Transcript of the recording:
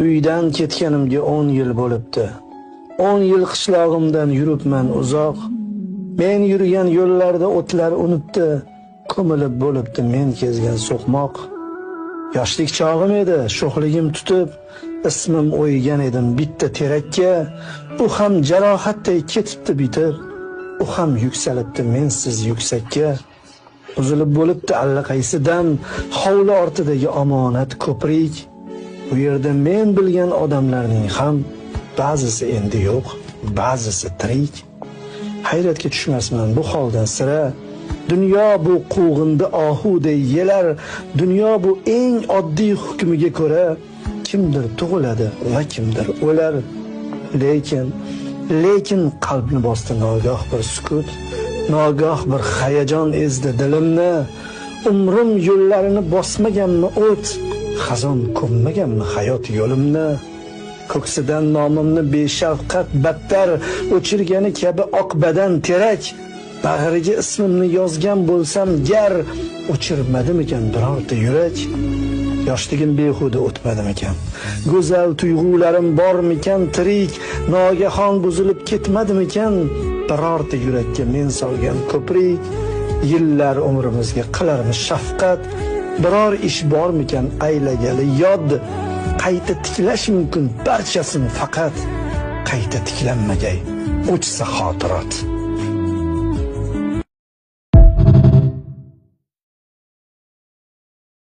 Uydan ketganimga 10 yil bo'libdi. 10 yil qishlog'imdan yuribman uzoq. Men yurgan yo'llarda o'tlar unibdi, ko'milib bo'libdi men kezgan so'qmoq. Yoshlik chog'im edi, sho'xligim tutib, ismim o'ygan edim bitta terakka. U ham jarohatday ketibdi bitib, u ham yuksalibdi mensiz yuksakka. Uzilib bo'libdi allaqaysidan hovli ortidagi omonat ko'prik. Bu yerda men bilgan odamlarning ham ba'zisi endi yo'q, ba'zisi tirik. Hayratga tushmasman bu holdan sira. Dunyo bu quvg'indi ohuday yelar, dunyo bu eng oddiy hukmiga ko'ra kimdir tug'iladi va kimdir o'lar. Lekin qalbni bosdi nogoh bir sukut, nogoh bir hayajon ezdi dilimni. Umrim yo'llarini bosmaganmi o't, xazon ko'mmaganmi hayot yo'limni. Ko'ksidan nomimni beshafqat battar o'chirgani kabi oqbadan terak. Bag'riga ismimni yozgan bo'lsam gar, o'chirmadimikan birorta yurak? Yoshligim behuda o'tmadimikan? Go'zal tuyg'ularim bormikan tirik? Nogahon buzilib ketmadimikan birorta yurakka men solgan ko'prik? Yillar umrimizga qilarmiz shafqat, biror ish bormikan aylagali yod? Qayta tiklash mumkin barchasini, faqat qayta tiklanmagay o'chsa xotirot.